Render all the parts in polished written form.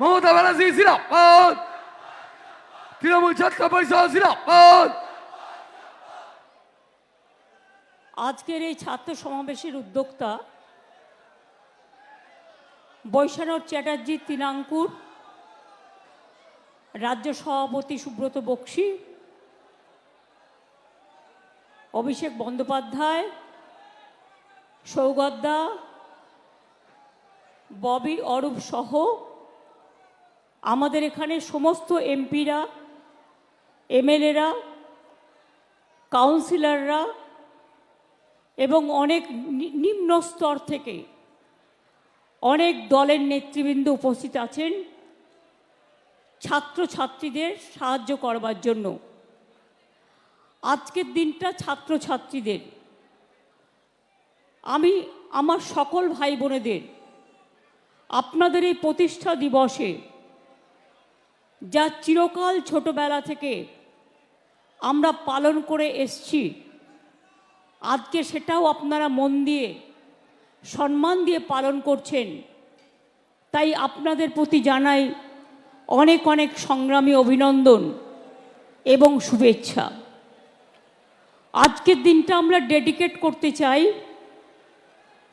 মমতা ব্যানার্জি জিন্দাবাদ, তৃণমূল ছাত্র পরিষদ জিন্দাবাদ। আজকের এই ছাত্র সমাবেশের উদ্যোক্তা বৈশ্বনাথ চ্যাটার্জি তৃণাঙ্কুর, রাজ্য সভাপতি সুব্রত বক্সী, অভিষেক বন্দ্যোপাধ্যায়, সৌগতদা, ববি অরূপ সহ আমাদের এখানে সমস্ত এমপিরা, এমএলএরা, কাউন্সিলররা এবং অনেক নিম্ন স্তর থেকে অনেক দলের নেতৃবৃন্দ উপস্থিত আছেন ছাত্রছাত্রীদের সাহায্য করবার জন্য। আজকের দিনটা ছাত্রছাত্রীদের। আমি আমার সকল ভাই বোনেদের আপনাদের এই প্রতিষ্ঠা দিবসে যা চিরকাল ছোটবেলা থেকে আমরা পালন করে এসছি, আজকে সেটাও আপনারা মন দিয়ে সম্মান দিয়ে পালন করছেন, তাই আপনাদের প্রতি জানাই অনেক অনেক সংগ্রামী অভিনন্দন এবং শুভেচ্ছা। আজকের দিনটা আমরা ডেডিকেট করতে চাই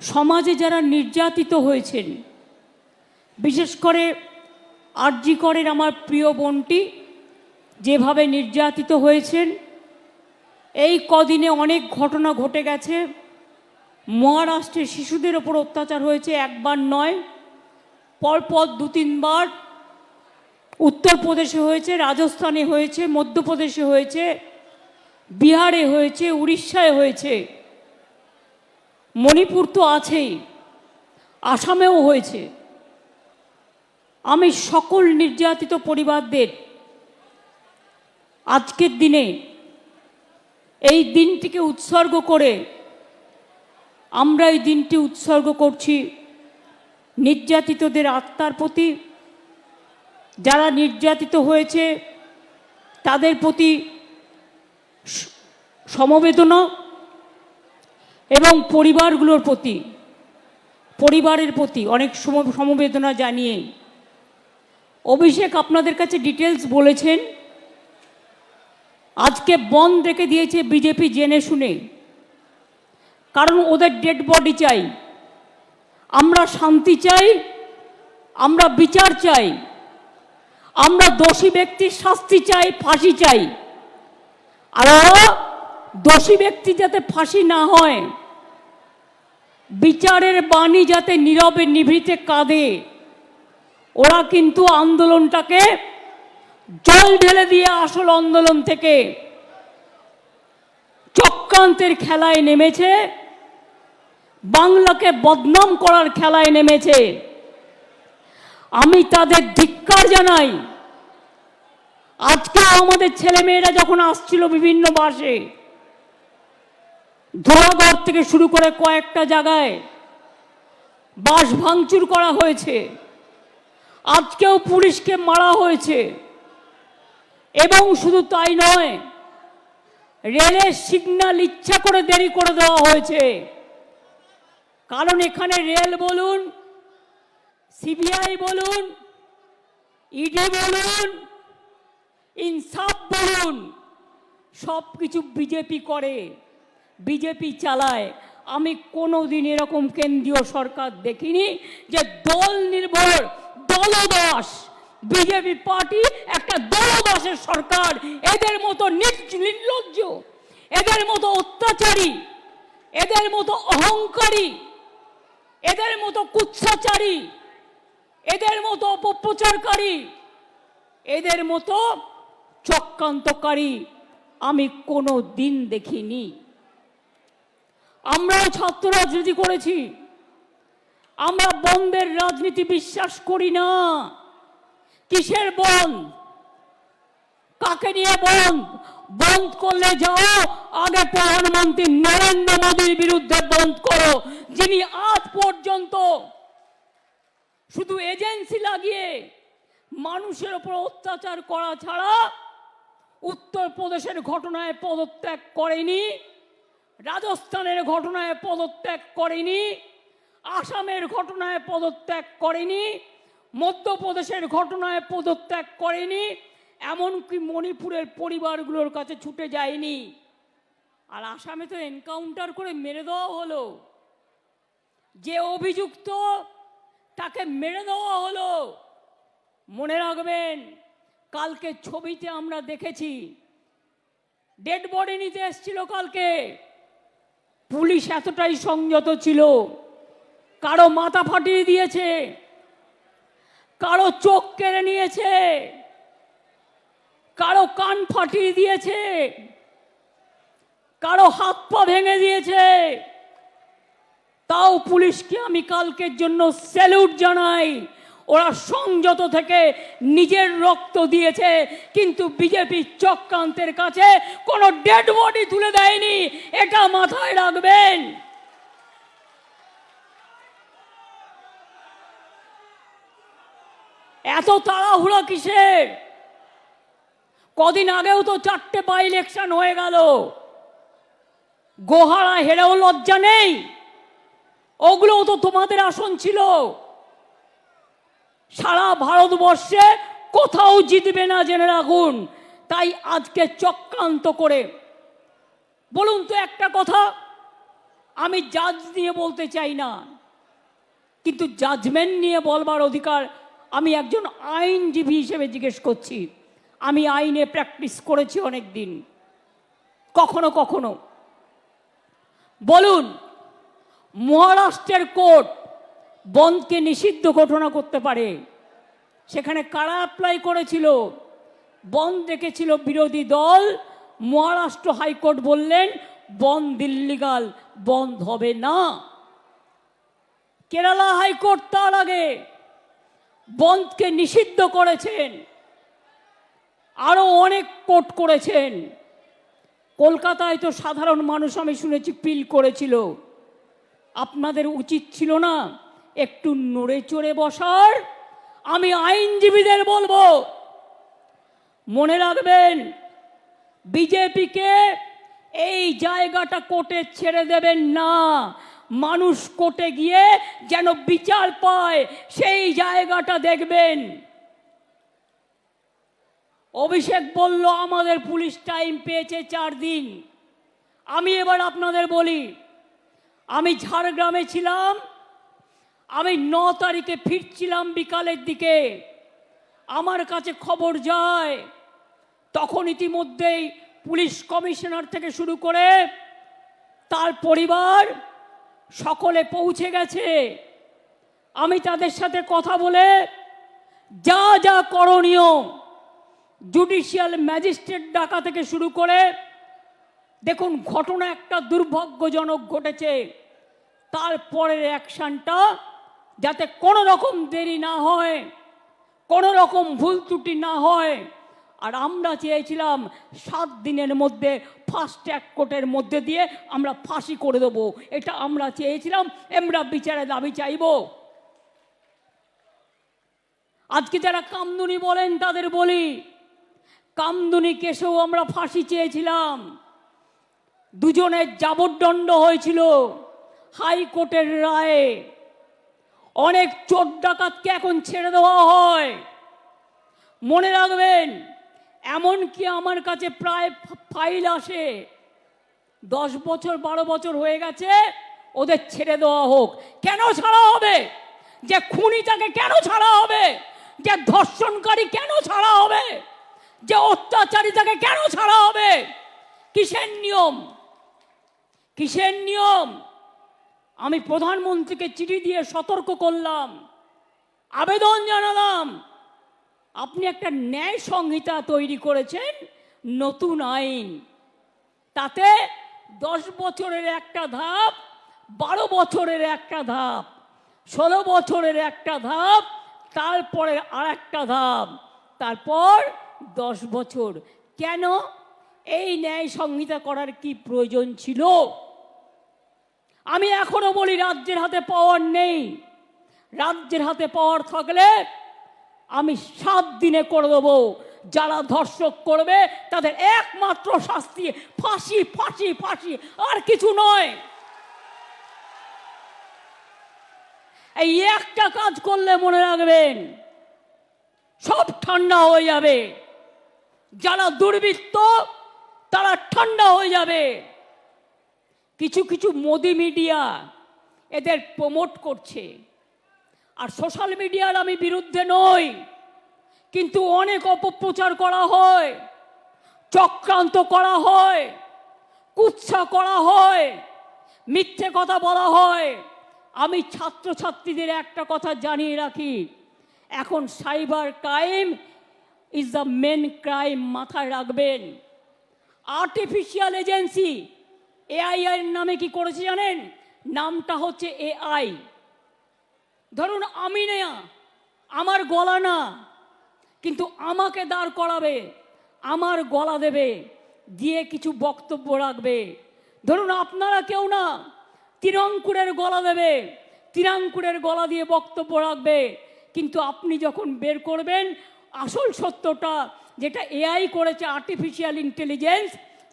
সমাজে যারা নির্যাতিত হয়েছেন, বিশেষ করে আরজি করের আমার প্রিয় বোনটি যেভাবে নির্যাতিত হয়েছেন। এই কদিনে অনেক ঘটনা ঘটে গেছে। মহারাষ্ট্রের শিশুদের ওপর অত্যাচার হয়েছে, একবার নয়, পরপর 2-3 বার। উত্তরপ্রদেশে হয়েছে, রাজস্থানে হয়েছে, মধ্যপ্রদেশে হয়েছে, বিহারে হয়েছে, উড়িষ্যায় হয়েছে, মণিপুর তো আছেই, আসামেও হয়েছে। আমি সকল নির্যাতিত পরিবারদের আজকের দিনে এই দিনটিকে উৎসর্গ করে আমরা এই দিনটি উৎসর্গ করছি নির্যাতিতদের আত্মার প্রতি। যারা নির্যাতিত হয়েছে তাদের প্রতি সমবেদনা এবং পরিবারের প্রতি অনেক সমবেদনা জানিয়ে অভিষেক আপনাদের কাছে ডিটেলস বলেছেন। আজকে বন্ধ রেখে দিয়েছে বিজেপি জেনে শুনে, কারণ ওদের ডেড বডি চাই। আমরা শান্তি চাই, আমরা বিচার চাই, আমরা দোষী ব্যক্তির শাস্তি চাই, ফাঁসি চাই। আর দোষী ব্যক্তি যাতে ফাঁসি না হয়, বিচারের বাণী যাতে নীরবে নিভৃতে কাঁদে, ওরা কিন্তু আন্দোলনটাকে জল ঢেলে দিয়ে আসল আন্দোলন থেকে চক্রান্তের খেলায় নেমেছে, বাংলাকে বদনাম করার খেলায় নেমেছে। আমি তাদের ধিক্কার জানাই। আজকে আমাদের ছেলেমেয়েরা যখন আসছিল বিভিন্ন বাসে, ধোলাগড় থেকে শুরু করে কয়েকটা জায়গায় বাস ভাঙচুর করা হয়েছে, আজকেও পুলিশকে মারা হয়েছে। এবং শুধু তাই নয়, রেলের সিগন্যাল ইচ্ছা করে দেরি করে দেওয়া হয়েছে, কারণ এখানে রেল বলুন, সিবিআই বলুন, ইডি বলুন, ইনসাফ বলুন, সব কিছু বিজেপি করে, বিজেপি চালায়। আমি কোনোদিন এরকম কেন্দ্রীয় সরকার দেখিনি যে দল নির্ভর দলদাস। বিজেপি পার্টি একটা দলদাসের সরকার। এদের মতো নির্লজ্জ, এদের মতো অত্যাচারী, এদের মতো অহংকারী, এদের মতো কুৎসাচারী, এদের মতো অপপ্রচারকারী, এদের মতো চক্রান্তকারী আমি কোনো দিন দেখিনি। আমরাও ছাত্র রাজনীতি করেছি। আমরা বন্ধের রাজনীতি বিশ্বাস করি না। কিসের বন্ধ? কাকে নিয়ে বন্ধ? বন্ধ করলে যাও আগে প্রধানমন্ত্রী নরেন্দ্র মোদীর বিরুদ্ধে বন্ধ করো, যিনি আজ পর্যন্ত শুধু এজেন্সি লাগিয়ে মানুষের উপর অত্যাচার করা ছাড়া উত্তরপ্রদেশের ঘটনায় পদত্যাগ করেনি, রাজস্থানের ঘটনায় পদত্যাগ করেনি, আসামের ঘটনায় পদত্যাগ করেনি, মধ্যপ্রদেশের ঘটনায় পদত্যাগ করেনি, এমনকি মণিপুরের পরিবারগুলোর কাছে ছুটে যায়নি। আর আসামে তো এনকাউন্টার করে মেরে দেওয়া হলো। যে অভিযুক্ত তাকে মেরে দেওয়া হলো। মনে রাখবেন, কালকে ছবিতে আমরা দেখেছি ডেড বডি নিতে এসেছিল কালকে, পুলিশ এতটাই সংযত ছিল, কারো মাথা ফাটিয়ে দিয়েছে, কারো চোখ কেড়ে নিয়েছে, কারো কান ফাটিয়ে দিয়েছে, কারো হাত পা ভেঙে দিয়েছে। তাও পুলিশকে আমি কালকের জন্য স্যালুট জানাই। ওরা সংযত থেকে নিজের রক্ত দিয়েছে, কিন্তু বিজেপি চক্রান্তের কাছে কোনো ডেড বডি তুলে দেয়নি, এটা মাথায় রাখবেন। এত তাড়াহুড়া কিসের? কদিন আগেও তো 4টে বাই ইলেকশন হয়ে গেল, গোহারা হেরেও লজ্জা নেই। ওগুলোও তো তোমাদের আসন ছিল। সারা ভারতবর্ষে কোথাও জিতবে না, জেনে রাখুন। তাই আজকে চক্রান্ত করে বলুন তো একটা কথা, আমি জাজ নিয়ে বলতে চাই না, কিন্তু জাজমেন্ট নিয়ে বলবার অধিকার আমি একজন আইনজীবী হিসেবে জিজ্ঞেস করছি। আমি আইনে প্র্যাকটিস করেছি অনেক দিন। কখনো কখনো বলুন, মহারাষ্ট্রের কোর্ট বনকে নিষিদ্ধ ঘোষণা করতে পারে, সেখানে কারা অ্যাপ্লাই করেছিল? বন দেখেছিল বিরোধী দল। মহারাষ্ট্র হাইকোর্ট বললেন বন্ধ ইল্লিগাল, বন্ধ হবে না। কেরালা হাইকোর্ট তার আগে বন্ধকে নিষিদ্ধ করেছেন। আরো অনেক কোর্ট করেছেন। কলকাতায় তো সাধারণ মানুষ আমি শুনেছি পিল করেছিল। আপনাদের উচিত ছিল না একটু নড়ে চড়ে বসার? আমি আইনজীবীদের বলবো, মনে রাখবেন, বিজেপিকে এই জায়গাটা কোর্টে ছেড়ে দেবেন না। মানুষ কোর্টে গিয়ে যেন বিচার পায়, সেই জায়গাটা দেখবেন। অভিষেক বলল আমাদের পুলিশ টাইম পেয়েছে 4 দিন। আমি এবার আপনাদের বলি, আমি ঝাড়গ্রামে ছিলাম। আমি 9 তারিখে ফিরছিলাম বিকালের দিকে, আমার কাছে খবর যায় তখন ইতিমধ্যেই পুলিশ কমিশনার থেকে শুরু করে তার পরিবার সকলে পৌঁছে গেছে। আমি তাদের সাথে কথা বলে যা যা করণীয়, জুডিশিয়াল ম্যাজিস্ট্রেট ডাকা থেকে শুরু করে, দেখুন ঘটনা একটা দুর্ভাগ্যজনক ঘটেছে, তারপরের অ্যাকশনটা যাতে কোনো রকম দেরি না হয়, কোনো রকম ভুল ত্রুটি না হয়। আর আমরা চেয়েছিলাম 7 দিনের মধ্যে ফাস্ট ট্র্যাক কোর্টের মধ্যে দিয়ে আমরা ফাঁসি করে দেবো, এটা আমরা চেয়েছিলাম। আমরা বিচারের দাবি চাইব। আজকে যারা কামদুনি বলেন তাদের বলি, কামদুনি কেসেও আমরা ফাঁসি চেয়েছিলাম। দুজনের যাবজ্জন্ড হয়েছিল হাইকোর্টের রায়ে। অনেক চোর ডাকাতকে এখন ছেড়ে দেওয়া হয়। মনে রাখবেন, এমনকি আমার কাছে প্রায় ফাইল আসে 10 বছর 12 বছর হয়ে গেছে, ওদের ছেড়ে দেওয়া হোক। কেন ছাড়া হবে? যে খুনি তাকে কেন ছাড়া হবে? যে ধর্ষণকারী কেন ছাড়া হবে? যে অত্যাচারী তাকে কেন ছাড়া হবে? কিসের নিয়ম? কিসের নিয়ম? আমি প্রধানমন্ত্রীকে চিঠি দিয়ে সতর্ক করলাম, আবেদন জানালাম, আপনি একটা ন্যায় সংহিতা তৈরি করেছেন, নতুন আইন, তাতে 10 বছরের একটা ধাপ, 12 বছরের একটা ধাপ, 16 বছরের একটা ধাপ, তারপরে আর একটা ধাপ, তারপর 10 বছর। কেন এই ন্যায় সংহিতা করার কি প্রয়োজন ছিল? আমি এখনো বলি রাজ্যের হাতে পাওয়ার নেই। রাজ্যের হাতে পাওয়ার থাকলে আমি 7 দিনে করে দেবো। যারা ধর্ষক করবে তাদের একমাত্র শাস্তি ফাঁসি, ফাঁসি, ফাঁসি, আর কিছু নয়। এই একটা কাজ করলে মনে রাখবেন সব ঠান্ডা হয়ে যাবে। যারা দুর্বৃত্ত তারা ঠান্ডা হয়ে যাবে। কিছু কিছু মোদি মিডিয়া এদের প্রমোট করছে, আর সোশ্যাল মিডিয়ার আমি বিরুদ্ধে নই, কিন্তু অনেক অপপ্রচার করা হয়, চক্রান্ত করা হয়, কুৎসা করা হয়, মিথ্যে কথা বলা হয়। আমি ছাত্রছাত্রীদের একটা কথা জানিয়ে রাখি, এখন cyber crime is the main crime, মাথায় রাখবেন। আর্টিফিশিয়াল এজেন্সি এআই এর নামে কি করেছে জানেন? নামটা হচ্ছে এআই। ধরুন আমি না, আমার গলা না, কিন্তু আমাকে দাঁড় করাবে, আমার গলা দেবে, দিয়ে কিছু বক্তব্য রাখবে। ধরুন আপনারা কেউ না, তিরঙ্কুরের গলা দেবে, তিরঙ্কুরের গলা দিয়ে বক্তব্য রাখবে, কিন্তু আপনি যখন বের করবেন আসল সত্যটা, যেটা এআই করেছে, আর্টিফিশিয়াল ইন্টেলিজেন্স,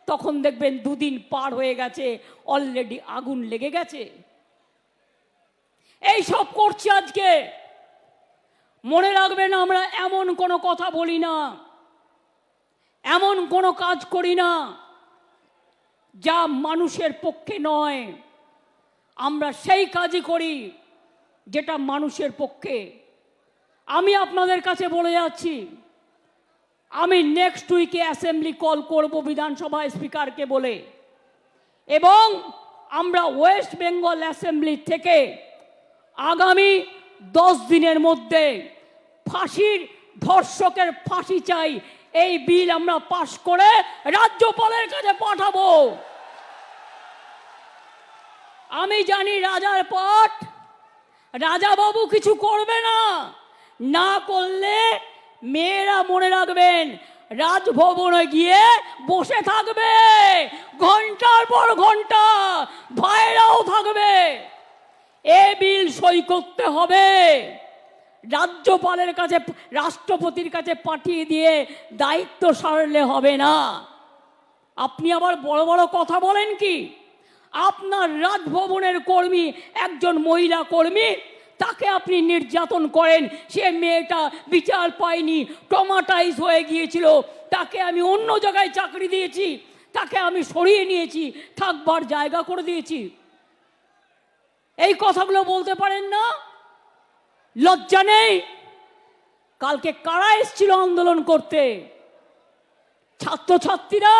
তখন দেখবেন দুদিন পার হয়ে গেছে, অলরেডি আগুন লেগে গেছে। এই সব করছি আজকে। মনে রাখবেন আমরা এমন কোনো কথা বলি না, এমন কোনো কাজ করি না যা মানুষের পক্ষে নয়। আমরা সেই কাজই করি যেটা মানুষের পক্ষে। আমি আপনাদের কাছে বলে যাচ্ছি, আমি নেক্সট উইকে অ্যাসেম্বলি কল করব বিধানসভা স্পিকারকে বলে, এবং আমরা ওয়েস্ট বেঙ্গল অ্যাসেম্বলি থেকে আগামী 10 দিনের মধ্যে ফাঁসির, ধর্ষকের ফাঁসি চাই, এই বিল আমরা পাশ করে রাজ্যপালের কাছে পাঠাবো। আমি জানি রাজার পাঠ, রাজাবাবু কিছু করবে না, না করলে মেয়েরা মনে রাখবেন রাজভবনে গিয়ে বসে থাকবে ঘন্টার পর ঘন্টা, ভাইরাও থাকবে। এ বিল সই করতে হবে, রাজ্যপালের কাছে, রাষ্ট্রপতির কাছে পাঠিয়ে দিয়ে দায়িত্ব সারলে হবে না। আপনি আবার বড় বড় কথা বলেন কি? আপনার রাজভবনের কর্মী, একজন মহিলা কর্মী, তাকে আপনি নির্যাতন করেন, সে মেয়েটা বিচার পায়নি, ট্রমাটাইজ হয়ে গিয়েছিল, তাকে আমি অন্য জায়গায় চাকরি দিয়েছি, তাকে আমি সরিয়ে নিয়েছি, থাকবার জায়গা করে দিয়েছি। এই কথাগুলো বলতে পারেন না? লজ্জা নেই? কালকে কারা এসেছিল আন্দোলন করতে? ছাত্রছাত্রীরা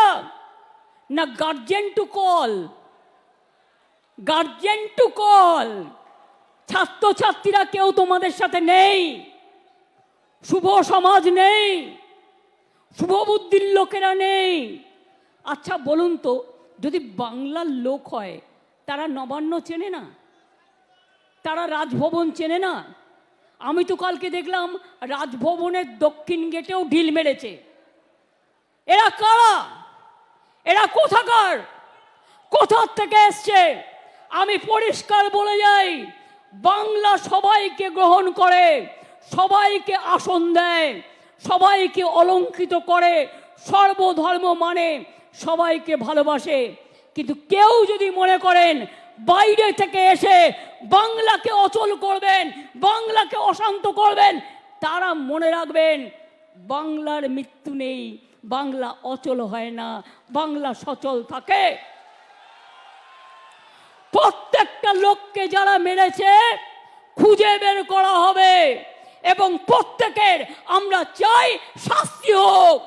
না guardian to call? Guardian to call. ছাত্রছাত্রীরা কেউ তোমাদের সাথে নেই, শুভ সমাজ নেই, শুভ বুদ্ধির লোকেরা নেই। আচ্ছা বলুন তো, যদি বাংলার লোক হয় তারা নবান্ন চেনে না? তারা রাজভবন চেনে না? আমি তো কালকে দেখলাম রাজভবনের দক্ষিণ গেটেও ঢিল মেরেছে। এরা কারা? এরা কোথাকার? কোথার থেকে এসছে? আমি পরিষ্কার বলে যাই, বাংলা সবাইকে গ্রহণ করে, সবাইকে আসন দেয়, সবাইকে অলঙ্কৃত করে, সর্বধর্ম মানে, সবাইকে ভালোবাসে। কিন্তু কেউ যদি মনে করেন বাইরে থেকে এসে বাংলাকে অচল করবেন, বাংলাকে অশান্ত করবেন, তারা মনে রাখবেন বাংলার মৃত্যু নেই, বাংলা অচল হয় না, বাংলা সচল থাকে। প্রত্যেকটা লোককে যারা মেরেছে খুঁজে বের করা হবে, এবং প্রত্যেকের আমরা চাই শাস্তি হোক।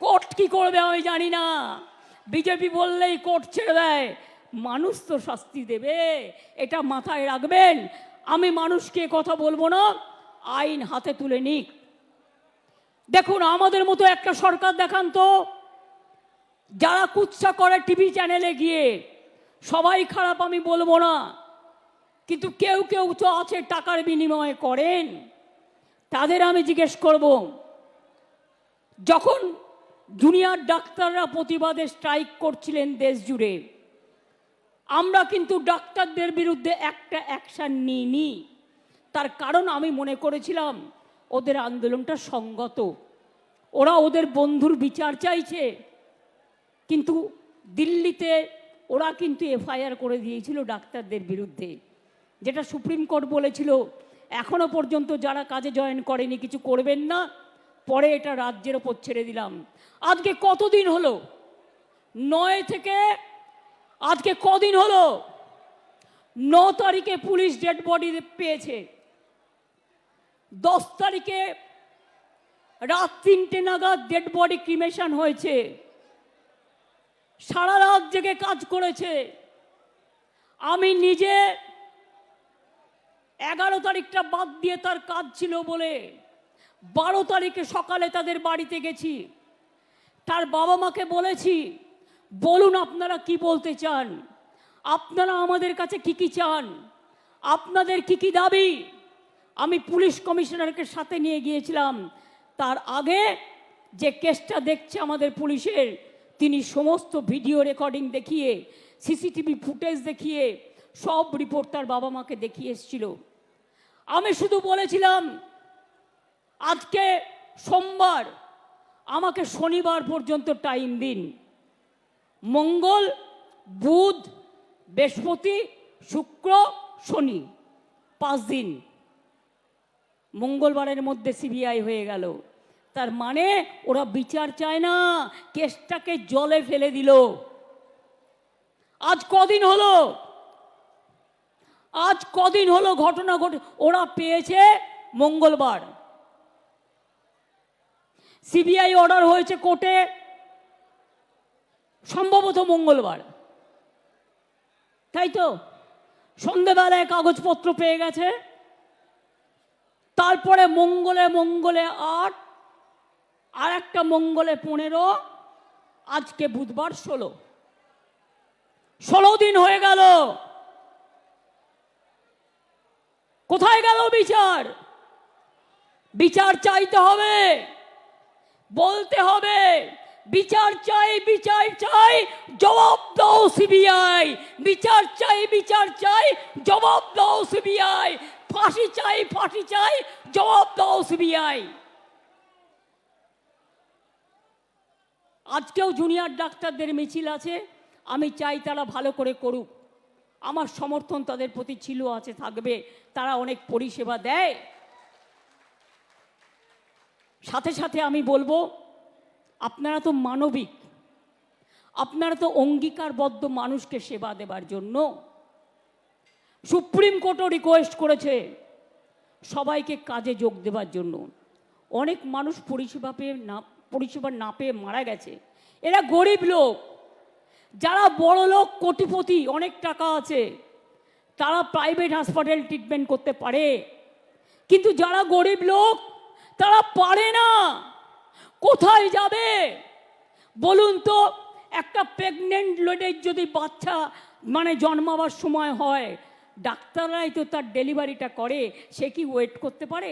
কোর্ট কি করবে আমি জানি না, বিজেপি বললেই কোর্ট ছেড়ে দেয়, মানুষ তো শাস্তি দেবে, এটা মাথায় রাখবেন। আমি মানুষকে কথা বলবো না, আইন হাতে তুলে নিক। দেখুন আমাদের মতো একটা সরকার দেখান তো, যারা কুৎসা করে টিভি চ্যানেলে গিয়ে, সবাই খারাপ আমি বলবো না, কিন্তু কেউ কেউ তো আছে টাকার বিনিময়ে করেন, তাদের আমি জিজ্ঞেস করব, যখন জুনিয়র ডাক্তাররা প্রতিবাদে স্ট্রাইক করছিলেন দেশ জুড়ে, আমরা কিন্তু ডাক্তারদের বিরুদ্ধে একটা অ্যাকশন নিইনি। তার কারণ আমি মনে করেছিলাম ওদের আন্দোলনটা সংগত, ওরা ওদের বন্ধুর বিচার চাইছে। কিন্তু দিল্লিতে ওরা কিন্তু এফআইআর করে দিয়েছিল ডাক্তারদের বিরুদ্ধে। যেটা সুপ্রিম কোর্ট বলেছিল এখনো পর্যন্ত যারা কাজে জয়েন করেনি কিছু করবেন না, পরে এটা রাজ্যের ওপর ছেড়ে দিলাম। আজকে কতদিন হলো? 9 থেকে আজকে কদিন হলো? 9 তারিখে পুলিশ ডেড বডি পেয়েছে, 10 তারিখে রাত 3টে নাগাদ ডেড বডি ক্রিমেশন হয়েছে। সারা রাত জেগে কাজ করেছে। আমি নিজে 11 তারিখটা বাদ দিয়ে তার কাজ ছিল বলে 12 তারিখে সকালে তাদের বাড়িতে গেছি। তার বাবা মাকে বলেছি, বলুন আপনারা কি বলতে চান, আপনারা আমাদের কাছে কি কি চান, আপনাদের কি কি দাবি। আমি পুলিশ কমিশনারকে সাথে নিয়ে গিয়েছিলাম। তার আগে যে কেসটা দেখছে আমাদের পুলিশের, তিনি সমস্ত ভিডিও রেকর্ডিং দেখিয়ে, সিসিটিভি ফুটেজ দেখিয়ে সব রিপোর্ট তার বাবা মাকে দেখিয়ে এসেছিল। আমি শুধু বলেছিলাম আজকে সোমবার, আমাকে শনিবার পর্যন্ত টাইম দিন। মঙ্গল, বুধ, বৃহস্পতি, শুক্র, শনি, 5 দিন। মঙ্গলবারের মধ্যে সিবিআই হয়ে গেল। তার মানে ওরা বিচার চায় না, কেসটাকে জলে ফেলে দিল। আজ কদিন হলো? আজ কদিন হলো ঘটনা ঘটে? ওরা পেয়েছে মঙ্গলবার, সিবিআই অর্ডার হয়েছে কোর্টে সম্ভবত মঙ্গলবার, তাই তো? সন্ধ্যেবেলায় কাগজপত্র পেয়ে গেছে। তারপরে মঙ্গলে 8, আর একটা মঙ্গলে 15, আজকে বুধবার 16 দিন হয়ে গেল। কোথায় গেল বিচার? বিচার চাইতে হবে, বলতে হবে বিচার চাই, বিচার চাই, জবাব দাও সিবিআই। বিচার চাই, বিচার চাই, জবাব দাও সিবিআই। ফাঁসি চাই, ফাঁসি চাই, জবাব দাও সিবিআই। আজকেও জুনিয়র ডাক্তারদের মিছিল আছে। আমি চাই তারা ভালো করে করুক। আমার সমর্থন তাদের প্রতি ছিল, আছে, থাকবে। তারা অনেক পরিষেবা দেয়। সাথে সাথে আমি বলবো, আপনারা তো মানবিক, আপনারা তো অঙ্গীকারবদ্ধ মানুষকে সেবা দেবার জন্য। সুপ্রিম কোর্টও রিকোয়েস্ট করেছে সবাইকে কাজে যোগ দেবার জন্য। অনেক মানুষ পরিষেবা না পেয়ে মারা গেছে। এরা গরিব লোক। যারা বড় লোক, কোটিপতি, অনেক টাকা আছে, তারা প্রাইভেট হাসপাতাল ট্রিটমেন্ট করতে পারে, কিন্তু যারা গরিব লোক তারা পারে না। কোথায় যাবে বলুন তো? একটা প্রেগনেন্ট লেডির যদি বাচ্চা জন্মাবার সময় হয়, ডাক্তাররাই তো তার ডেলিভারিটা করে, সে কি ওয়েট করতে পারে?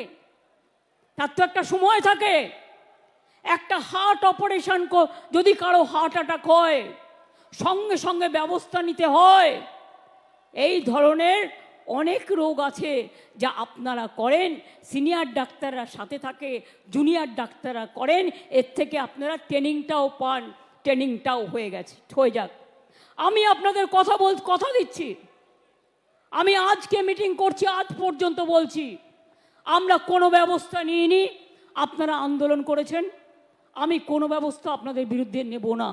তার তো একটা সময় থাকে। একটা হার্ট অপারেশন যদি কারো হার্ট অ্যাটাক হয়, সঙ্গে সঙ্গে ব্যবস্থা নিতে হয়। এই ধরনের অনেক রোগ আছে যা আপনারা করেন, সিনিয়র ডাক্তাররা সাথে থাকে, জুনিয়র ডাক্তাররা করেন। এর থেকে আপনারা ট্রেনিংটাও পান, ট্রেনিংটাও হয়ে যাক। আমি আপনাদের কথা দিচ্ছি, আমি আজকে মিটিং করছি, আজ পর্যন্ত বলছি, আমরা কোনো ব্যবস্থা নিইনি। আপনারা আন্দোলন করেছেন, আমি কোনো ব্যবস্থা আপনাদের বিরুদ্ধে নেব না।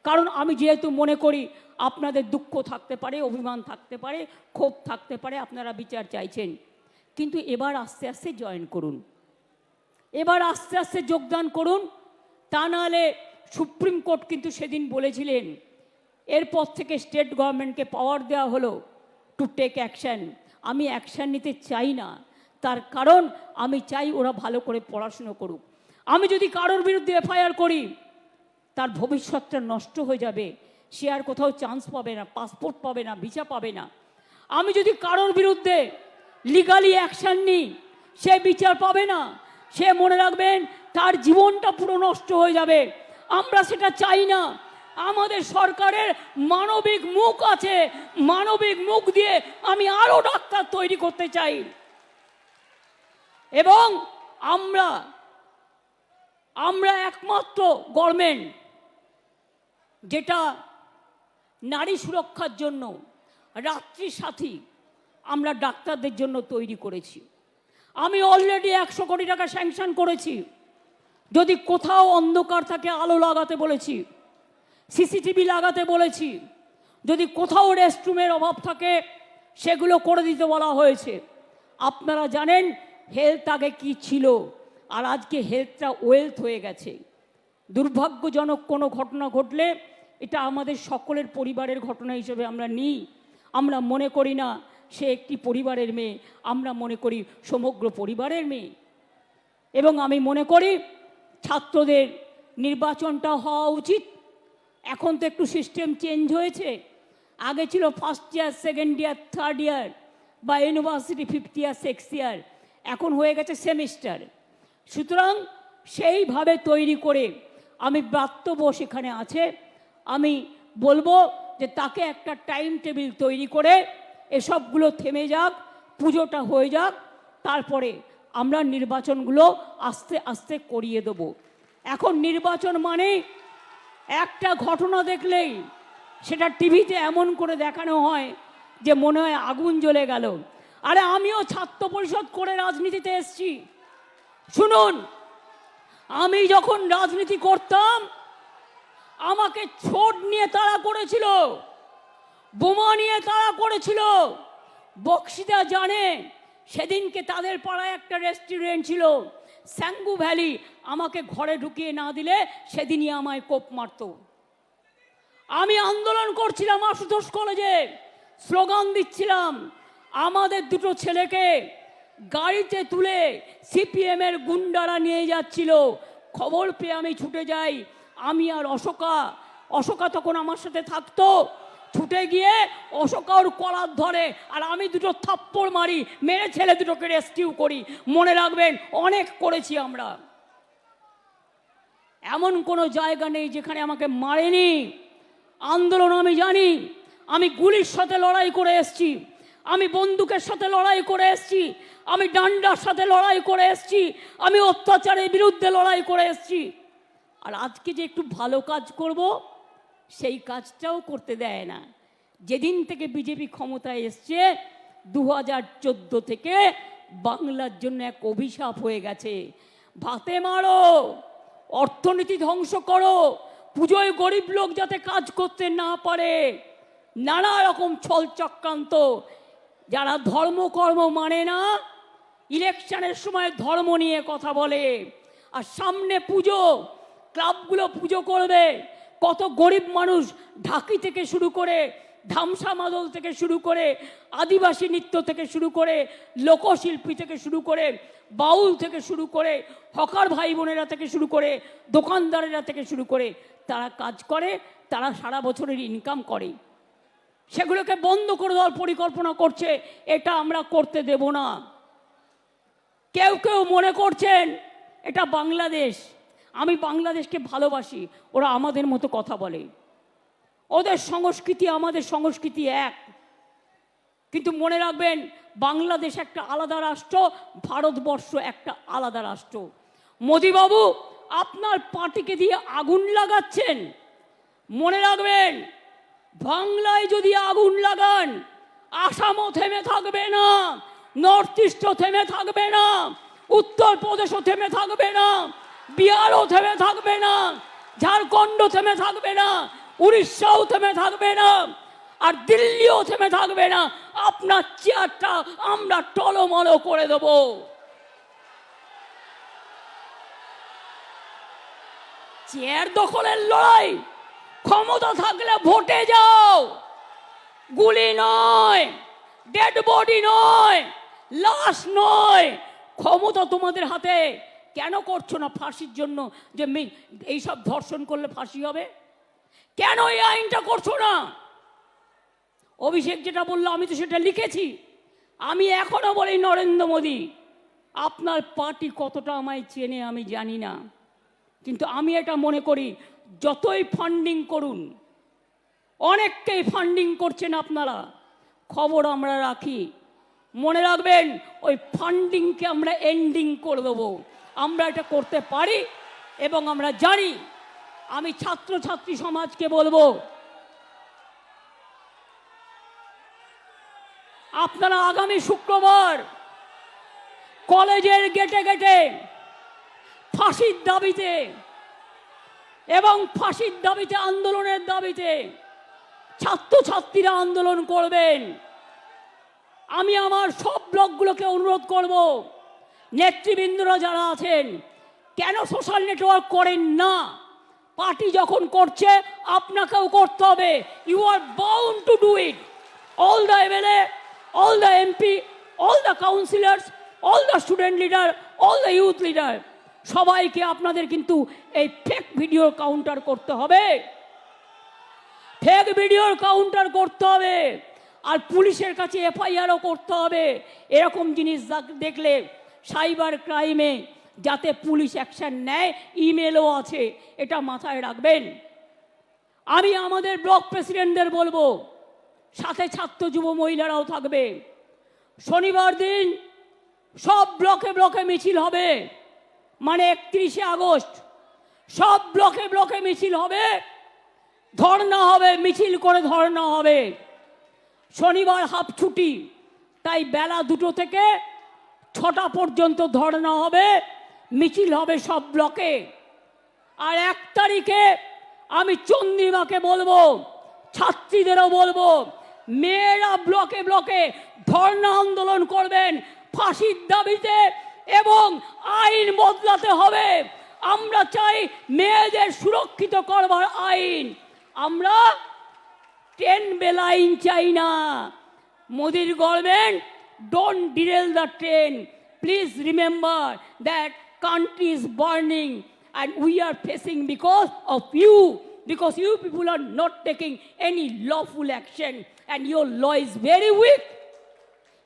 কারণ আমি যেহেতু মনে করি আপনাদের দুঃখ থাকতে পারে, অভিমান থাকতে পারে, ক্ষোভ থাকতে পারে, আপনারা বিচার চাইছেন। কিন্তু এবার আস্তে আস্তে জয়েন করুন, এবার আস্তে আস্তে যোগদান করুন। তা নাহলে সুপ্রিম কোর্ট কিন্তু সেদিন বলেছিলেন, এরপর থেকে স্টেট গভর্নমেন্টকে পাওয়ার দেওয়া হলো টু টেক অ্যাকশন। আমি অ্যাকশন নিতে চাই না। তার কারণ আমি চাই ওরা ভালো করে পড়াশুনো করুক। আমি যদি কারোর বিরুদ্ধে এফআইআর করি, তার ভবিষ্যৎটা নষ্ট হয়ে যাবে। সে আর কোথাও চান্স পাবে না, পাসপোর্ট পাবে না, ভিসা পাবে না। আমি যদি কারোর বিরুদ্ধে লিগালি অ্যাকশন নিই, সে বিচার পাবে না। সে মনে রাখবেন তার জীবনটা পুরো নষ্ট হয়ে যাবে। আমরা সেটা চাই না। আমাদের সরকারের মানবিক মুখ আছে, মানবিক মুখ দিয়ে আমি আরো ডাক্তার তৈরি করতে চাই। এবং আমরা একমাত্র গভর্নমেন্ট যেটা নারী সুরক্ষার জন্য রাত্রি সাথী, আমরা ডাক্তারদের জন্য তৈরি করেছি। আমি অলরেডি 100 কোটি টাকা স্যাংশন করেছি। যদি কোথাও অন্ধকার থাকে আলো লাগাতে বলেছি, সিসিটিভি লাগাতে বলেছি। যদি কোথাও রেস্টরুমের অভাব থাকে সেগুলো করে দিতে বলা হয়েছে। আপনারা জানেন হেলথ আগে কি ছিল, আর আজকে হেলথটা ওয়েলথ হয়ে গেছে। দুর্ভাগ্যজনক কোনো ঘটনা ঘটলে এটা আমাদের সকলের পরিবারের ঘটনা হিসেবে আমরা নিই। আমরা মনে করি না সে একটি পরিবারের মেয়ে, আমরা মনে করি সমগ্র পরিবারের মেয়ে। এবং আমি মনে করি ছাত্রদের নির্বাচনটা হওয়া উচিত। এখন তো একটু সিস্টেম চেঞ্জ হয়েছে। আগে ছিল first year, second year, third year, বা university fifth year, sixth year, এখন হয়ে গেছে সেমিস্টার। সুতরাং সেইভাবে তৈরি করে আমি ব্রাত্যব সেখানে আছে, আমি বলবো যে তাকে একটা টাইম টেবিল তৈরি করে এসবগুলো থেমে যাক, পুজোটা হয়ে যাক, তারপরে আমরা নির্বাচনগুলো আস্তে আস্তে করিয়ে দেব। এখন নির্বাচন মানে একটা ঘটনা দেখলেই সেটা টিভিতে এমন করে দেখানো হয় যে মনে হয় আগুন জ্বলে গেল। আরে আমিও ছাত্র পরিষদ করে রাজনীতিতে এসেছি। শুনুন, আমি যখন রাজনীতি করতাম আমাকে ছোট নিয়ে তাড়া করেছিল, বোমা নিয়ে তাড়া করেছিল। বক্সিদা জানে, সেদিনকে তাদের পাড়ায় একটা রেস্টুরেন্ট ছিল স্যাঙ্গু ভ্যালি, আমাকে ঘরে ঢুকিয়ে না দিলে সেদিনই আমায় কোপ মারত। আমি আন্দোলন করছিলাম আশুতোষ কলেজে, স্লোগান দিচ্ছিলাম। আমাদের দুটো ছেলেকে গাড়িতে তুলে সিপিএমের গুন্ডারা নিয়ে যাচ্ছিল। খবর পেয়ে আমি ছুটে যাই, আমি আর অশোকা তখন আমার সাথে থাকতো। ছুটে গিয়ে অশোকা ওর কলার ধরে, আর আমি দুটো থাপ্পড় মারি, মেরে ছেলে দুটোকে রেস্কিউ করি। মনে রাখবেন, অনেক করেছি আমরা। এমন কোনো জায়গা নেই যেখানে আমাকে মারেনি। আন্দোলন আমি জানি, আমি গুলির সাথে লড়াই করে এসেছি, আমি বন্দুকের সাথে লড়াই করে এসেছি, আমি ডান্ডার সাথে লড়াই করে এসেছি, আমি অত্যাচারের বিরুদ্ধে লড়াই করে এসেছি। আর আজকে যে একটু ভালো কাজ করব সেই কাজটাও করতে দেয় না। যেদিন থেকে বিজেপি ক্ষমতায় এসছে 2014 থেকে বাংলার জন্য এক অভিশাপ হয়ে গেছে। ভাতে মারো, অর্থনীতি ধ্বংস করো, পুজোয় গরিব লোক যাতে কাজ করতে না পারে, নানা রকম ছল চক্রান্ত। যারা ধর্মকর্ম মানে না, ইলেকশনের সময় ধর্ম নিয়ে কথা বলে, আর সামনে পুজো, ক্লাবগুলো পুজো করবে, কত গরিব মানুষ ঢাকি থেকে শুরু করে, ধামসা মাদল থেকে শুরু করে, আদিবাসী নৃত্য থেকে শুরু করে, লোকশিল্পী থেকে শুরু করে, বাউল থেকে শুরু করে, হকার ভাই বোনেরা থেকে শুরু করে, দোকানদারেরা থেকে শুরু করে, তারা কাজ করে, তারা সারা বছরের ইনকাম করে। সেগুলোকে বন্ধ করে দেওয়ার পরিকল্পনা করছে। এটা আমরা করতে দেব না। কেউ কেউ মনে করছেন এটা বাংলাদেশ, আমি বাংলাদেশকে ভালোবাসি, ওরা আমাদের মতো কথা বলে, ওদের সংস্কৃতি আমাদের সংস্কৃতি এক। কিন্তু মনে রাখবেন, বাংলাদেশ একটা আলাদা রাষ্ট্র, ভারতবর্ষ একটা আলাদা রাষ্ট্র। মোদিবাবু আপনার পার্টিকে দিয়ে আগুন লাগাচ্ছেন। মনে রাখবেন, বাংলায় যদি আগুন লাগান, আসামও থেমে থাকবে না, নর্থ ইস্টও থেমে থাকবে না, উত্তরপ্রদেশও থেমে থাকবে না, বিহারও থেমে থাকবে না, ঝাড়খণ্ডও থেমে থাকবে না, উড়িষ্যাও থেমে থাকবে না, আর দিল্লিও থেমে থাকবে না। আপনার চেয়ারটা আমরা টলমল করে দেব। চেয়ার দখলের লড়াই, ক্ষমতা থাকলে ভোটে যাও, গুলি নয়, ডেড বডি নয়, লাশ নয়। ক্ষমতা তোমাদের হাতে। কেন করছো না ফাঁসির জন্য, যে এইসব ধর্ষণ করলে ফাঁসি হবে? কেন এই আইনটা করছো না? অভিষেক যেটা বললো আমি তো সেটা লিখেছি। আমি এখনো বলি, নরেন্দ্র মোদী আপনার পার্টি কতটা আমায় চেনে আমি জানি না, কিন্তু আমি এটা মনে করি, যতই ফান্ডিং করুন, অনেককেই ফান্ডিং করছেন আপনারা, খবর আমরা রাখি। মনে রাখবেন, ওই ফান্ডিংকে আমরা এন্ডিং করে দেবো। আমরা এটা করতে পারি এবং আমরা জানি। আমি ছাত্রছাত্রী সমাজকে বলবো, আপনারা আগামী শুক্রবার কলেজের গেটে গেটে ফাঁসির দাবিতে এবং ফাঁসির দাবিতে আন্দোলনের দাবিতে ছাত্রছাত্রীরা আন্দোলন করবেন। আমি আমার সব ব্লকগুলোকে অনুরোধ করব, নেতৃবৃন্দরা যারা আছেন কেন সোশ্যাল নেটওয়ার্ক করেন না? পার্টি যখন করছে আপনাকেও করতে হবে। You are bound to do it. All the MLA, all the MP, all the councillors, all the student leader, all the youth leader, সবাইকে আপনাদের কিন্তু এই ফেক ভিডিওর কাউন্টার করতে হবে। ফেক ভিডিওর কাউন্টার করতে হবে আর পুলিশের কাছে এফআইআরও করতে হবে। এরকম জিনিস দেখলে সাইবার ক্রাইমে যাতে পুলিশ অ্যাকশন নেয়, ইমেলও আছে, এটা মাথায় রাখবেন। আমি আমাদের ব্লক প্রেসিডেন্টদের বলবো, সাথে ছাত্র যুব মহিলারাও থাকবে। শনিবার দিন সব ব্লকে ব্লকে মিছিল হবে, মানে 31শে আগস্ট সব ব্লকে ব্লকে মিছিল হবে, ধর্ণা হবে, মিছিল করে ধর্ণা হবে। শনিবার হাফ ছুটি, তাই বেলা 2টো থেকে 6টা পর্যন্ত ধর্ণা হবে, মিছিল হবে সব ব্লকে। আর 1 তারিখে আমি চন্দ্রিমাকে বলবো, ছাত্রীদেরও বলবো, মেয়েরা ব্লকে ব্লকে ধর্ণা আন্দোলন করবেন ফাঁসির দাবিতে এবং আইন বদলাতে হবে। আমরা চাই মেয়েদের সুরক্ষিত করবার আইন। আমরা ট্রেন বেল আইন চাই না। মোদির government, don't derail the train. Please remember that country is burning and we are facing because of you, because you people are not taking any lawful action and your law is very weak.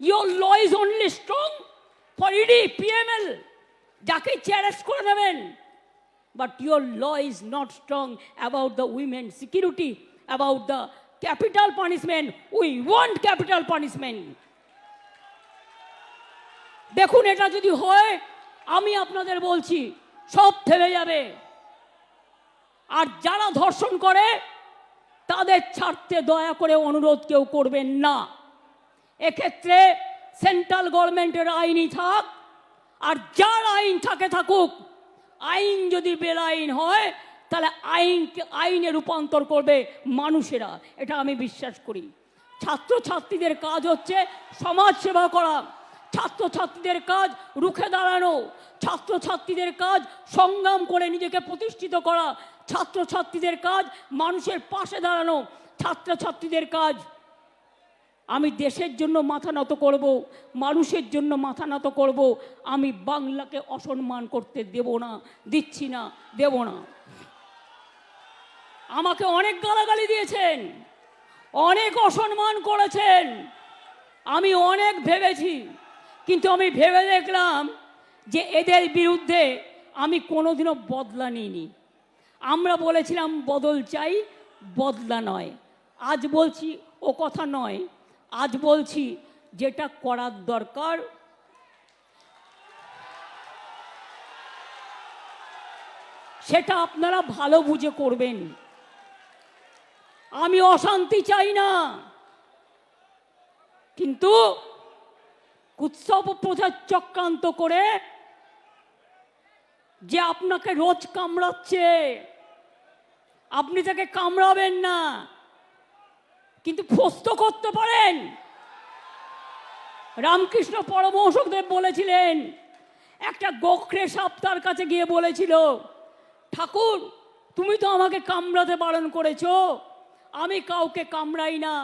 Your law is only strong for ED, PML, যাকে challenge করে নেবেন, but your law is not strong about the women's security, about the capital punishment. We want capital punishment. দেখুন, এটা যদি হয়, আমি আপনাদের বলছি সব থেমে যাবে। আর যারা ধর্ষণ করে তাদের ছাড়তে দয়া করে অনুরোধ কেউ করবেন না। এক্ষেত্রে সেন্ট্রাল গভর্নমেন্টের আইনই থাক, আর যার আইন থাকে থাকুক। আইন যদি বেআইন হয় তাহলে আইনে রূপান্তর করবে মানুষেরা, এটা আমি বিশ্বাস করি। ছাত্রছাত্রীদের কাজ হচ্ছে সমাজ সেবা করা, ছাত্রছাত্রীদের কাজ রুখে দাঁড়ানো, ছাত্রছাত্রীদের কাজ সংগ্রাম করে নিজেকে প্রতিষ্ঠিত করা, ছাত্রছাত্রীদের কাজ মানুষের পাশে দাঁড়ানো, ছাত্রছাত্রীদের কাজ আমি দেশের জন্য মাথা নত করব, মানুষের জন্য মাথা নত করব। আমি বাংলাকে অসম্মান করতে দেব না, দিচ্ছি না, দেব না। আমাকে অনেক গালাগালি দিয়েছেন, অনেক অসম্মান করেছেন, আমি অনেক ভেবেছি, কিন্তু আমি ভেবে দেখলাম যে এদের বিরুদ্ধে আমি কোনোদিনও বদলা নিইনি। আমরা বলেছিলাম বদল চাই, বদলা নয়। আজ বলছি ও কথা নয়, আজ বলছি যেটা করার দরকার সেটা আপনারা ভালো বুঝে করবেন। আমি অশান্তি চাই না, কিন্তু উৎসব প্রচার চক্রান্ত করে যে আপনাকে রোজ কামড়াচ্ছে, আপনি তাকে কামড়াবেন না, কিন্তু ফস্ত করতে পারেন। রামকৃষ্ণ পরমহংসদেব বলেছিলেন, একটা গোখরে সাপ তার কাছে গিয়ে বলেছিল, ঠাকুর তুমি তো আমাকে কামড়াতে বারণ করেছো, আমি কাউকে কামড়াই না,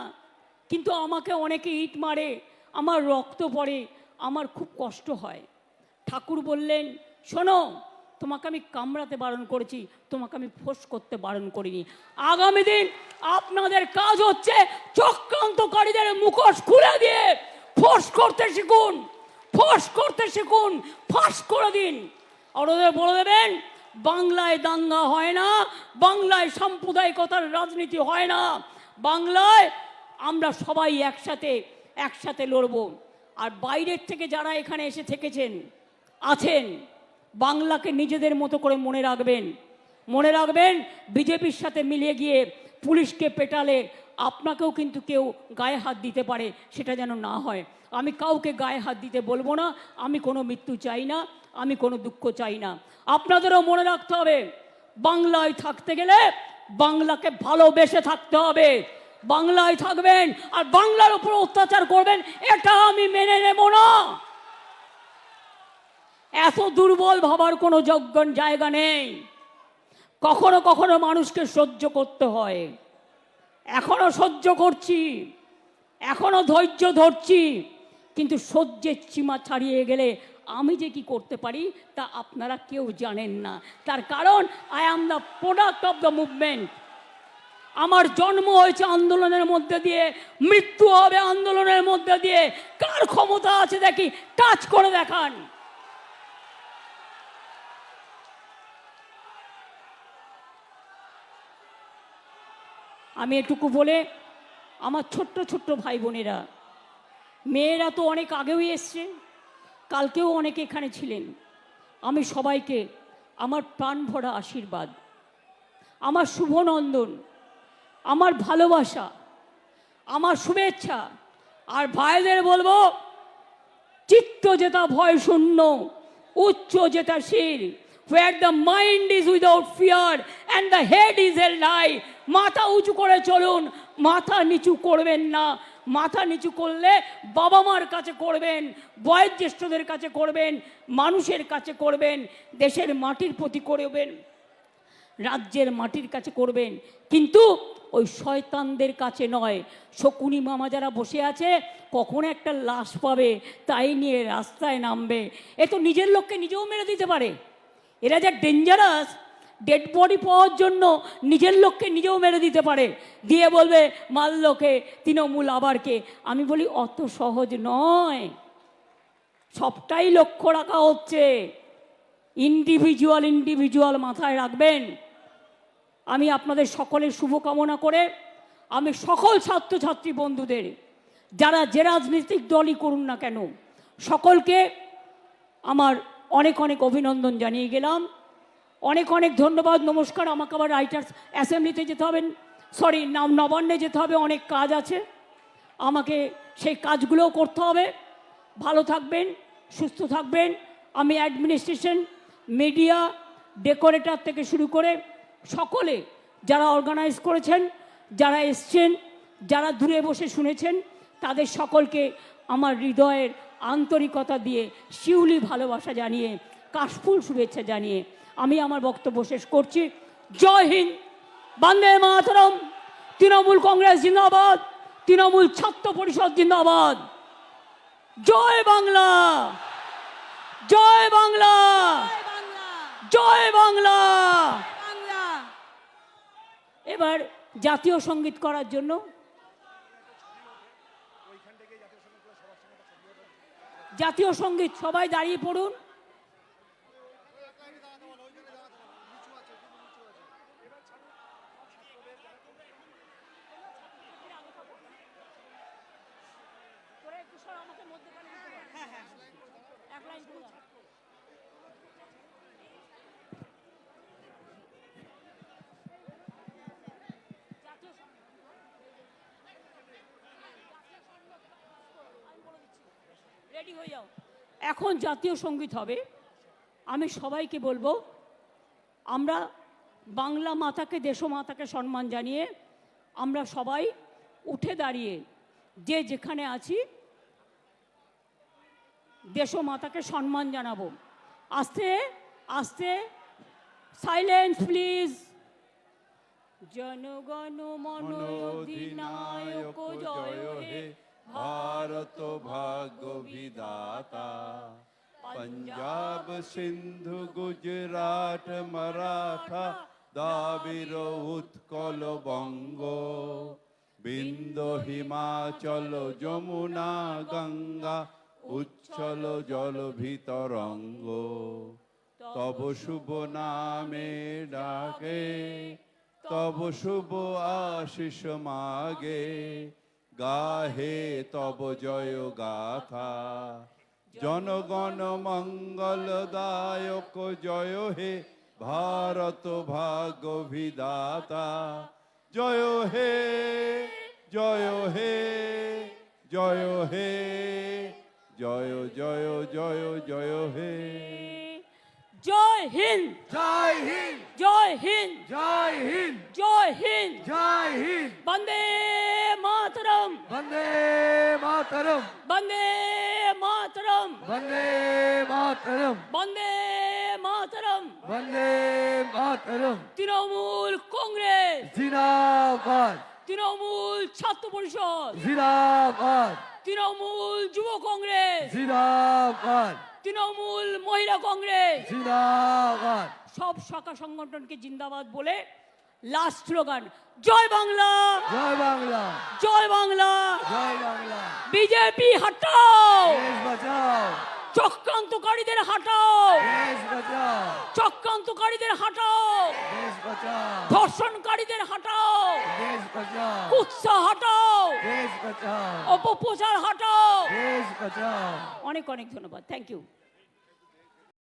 কিন্তু আমাকে অনেকে ইট মারে, আমার রক্ত পড়ে, আমার খুব কষ্ট হয়। ঠাকুর বললেন, শোনো, তোমাকে আমি কামড়াতে বারণ করেছি, তোমাকে আমি ফোঁস করতে বারণ করিনি। আগামী দিন আপনাদের কাজ হচ্ছে চক্রান্তকারীদের মুখোশ খুলে দিয়ে ফোঁস করতে শিখুন, ফোঁস করতে শিখুন, ফাঁস করে দিন। আর ওদের বলে দেবেন, বাংলায় দাঙ্গা হয় না, বাংলায় সাম্প্রদায়িকতার রাজনীতি হয় না, বাংলায় আমরা সবাই একসাথে লড়ব। আর বাইরের থেকে যারা এখানে এসে থেকেছেন আছেন, বাংলাকে নিজেদের মতো করে মনে রাখবেন, বিজেপির সাথে মিলিয়ে গিয়ে পুলিশকে পেটালে আপনাকেও কিন্তু কেউ গায়ে হাত দিতে পারে, সেটা যেন না হয়। আমি কাউকে গায়ে হাত দিতে বলবো না, আমি কোনো মৃত্যু চাই না, আমি কোনো দুঃখ চাই না। আপনাদেরও মনে রাখতে হবে, বাংলায় থাকতে গেলে বাংলাকে ভালোবেসে থাকতে হবে। বাংলায় থাকবেন আর বাংলার উপর অত্যাচার করবেন, এটা আমি মেনে নেব না। এত দুর্বল ভাবার কোনো জায়গা নেই। কখনো কখনো মানুষকে সহ্য করতে হয়, এখনো সহ্য করছি, এখনো ধৈর্য ধরছি, কিন্তু সহ্যের সীমা ছাড়িয়ে গেলে আমি যে কি করতে পারি তা আপনারা কেউ জানেন না। তার কারণ I am the product of the movement. আমার জন্ম হয়েছে আন্দোলনের মধ্যে দিয়ে, মৃত্যু হবে আন্দোলনের মধ্যে দিয়ে। কার ক্ষমতা আছে দেখি, টাচ করে দেখান। আমি এটুকু বলে আমার ছোট্ট ছোট্ট ভাই বোনেরা, মেয়েরা তো অনেক আগেও এসছে, কালকেও অনেকে এখানে ছিলেন, আমি সবাইকে আমার প্রাণ ভরা আশীর্বাদ, আমার শুভনন্দন, আমার ভালোবাসা, আমার শুভেচ্ছা। আর ভাইদের বলবো, চিত্ত যেটা ভয় শূন্য, উচ্চ যেটা শির, where the mind is without fear and the head is held high। মাথা উঁচু করে চলুন, মাথা নিচু করবেন না। মাথা নিচু করলে বাবা মার কাছে করবেন, বয়োজ্যেষ্ঠদের কাছে করবেন, মানুষের কাছে করবেন, দেশের মাটির প্রতি করবেন, রাজ্যের মাটির কাছে করবেন, কিন্তু ওই শয়তানদের কাছে নয়। শকুনি মামা যারা বসে আছে, কখন একটা লাশ পাবে তাই নিয়ে রাস্তায় নামবে। এ তো নিজের লোককে নিজেও মেরে দিতে পারে। এরা যা ডেঞ্জারাস, ডেড বডি পাওয়ার জন্য নিজের লোককে নিজেও মেরে দিতে পারে, দিয়ে বলবে মাল্যকে তৃণমূল আবার কে। আমি বলি অত সহজ নয়, সবটাই লক্ষ্য রাখা হচ্ছে। ইন্ডিভিজুয়াল মাথায় রাখবেন। আমি আপনাদের সকলের শুভকামনা করে আমি সকল ছাত্রছাত্রী বন্ধুদের, যারা যে রাজনৈতিক দলই করুন না কেন, সকলকে আমার অনেক অনেক অভিনন্দন জানিয়ে গেলাম। অনেক অনেক ধন্যবাদ, নমস্কার। আমাকে আবার রাইটার্স অ্যাসেম্বলিতে যেতে হবে, নবান্নে যেতে হবে, অনেক কাজ আছে, আমাকে সেই কাজগুলোও করতে হবে। ভালো থাকবেন, সুস্থ থাকবেন। আমি অ্যাডমিনিস্ট্রেশন, মিডিয়া, ডেকোরেটর থেকে শুরু করে সকলে যারা অর্গানাইজ করেছেন, যারা এসছেন, যারা দূরে বসে শুনেছেন, তাদের সকলকে আমার হৃদয়ের আন্তরিকতা দিয়ে, শিউলি ভালোবাসা জানিয়ে, কাশফুল শুভেচ্ছা জানিয়ে আমি আমার বক্তব্য শেষ করছি। জয় হিন্দ, বন্দে মাতরম, তৃণমূল কংগ্রেস জিন্দাবাদ, তৃণমূল ছাত্র পরিষদ জিন্দাবাদ। জয় বাংলা, জয় বাংলা, জয় বাংলা। এবার জাতীয় সঙ্গীত করার জন্য জাতীয় সঙ্গীত, সবাই দাঁড়িয়ে পড়ুন। রেডি হয়ে যাও, এখন জাতীয় সঙ্গীত হবে। আমি সবাইকে বলবো, আমরা বাংলা মাতাকে, দেশমাতাকে সম্মান জানিয়ে আমরা সবাই উঠে দাঁড়িয়ে যে যেখানে আছি দেশমাতাকে সম্মান জানাবো। আস্তে আস্তে, সাইলেন্স প্লিজ। জনগণ মন অধিনায়ক জয় হে, भारत भाग्य विधाता। पंजाब सिंधु गुजरात मराठा, दाबिर उत्कल बंग, बिंद हिमाचल যমুনা गंगा, उच्छल जल ভিতরঙ্গ। तब शुभ नामे डाके, तब शुभ आशीष मागे, गाहे तब जय गाथा। जनगण मंगलदायक जय हे, भारत भाग्य विधाता। জয় হে জয় হে জয় হে জয় জয় জয় জয় হে জয় হিন্দ, জয় হিন্দ, জয় হিন্দ, জয় হিন্দ, জয় হিন্দ। জয় হিন্দ। বন্দে মাতরম, বন্দে মাতরম, বন্দে মাতরম, বন্দে মাতরম, বন্দে মাতরম। বন্দে মাতরম। তৃণমূল কংগ্রেস, জিন্দাবাদ, তৃণমূল ছাত্র পরিষদ, জিন্দাবাদ, তৃণমূল যুব কংগ্রেস, জিন্দাবাদ, তৃণমূল মহিলা কংগ্রেস, জিন্দাবাদ। সব শাখা সংগঠনকে জিন্দাবাদ বলে লাস্ট স্লোগান জয় বাংলা, জয় বাংলা, জয় বাংলা। জয় বাংলা। বিজেপি হটাও, দেশ বাঁচাও, চক্রান্তকারীদের হটাও, দেশ বাঁচাও, চক্রান্তকারীদের হটাও, দেশ বাঁচাও, ধর্ষণকারীদের হটাও, দেশ বাঁচাও, কুৎসা হটাও, দেশ বাঁচাও, অপপ্রচার হটাও। দেশ বাঁচাও। অনেক অনেক ধন্যবাদ, থ্যাংক ইউ।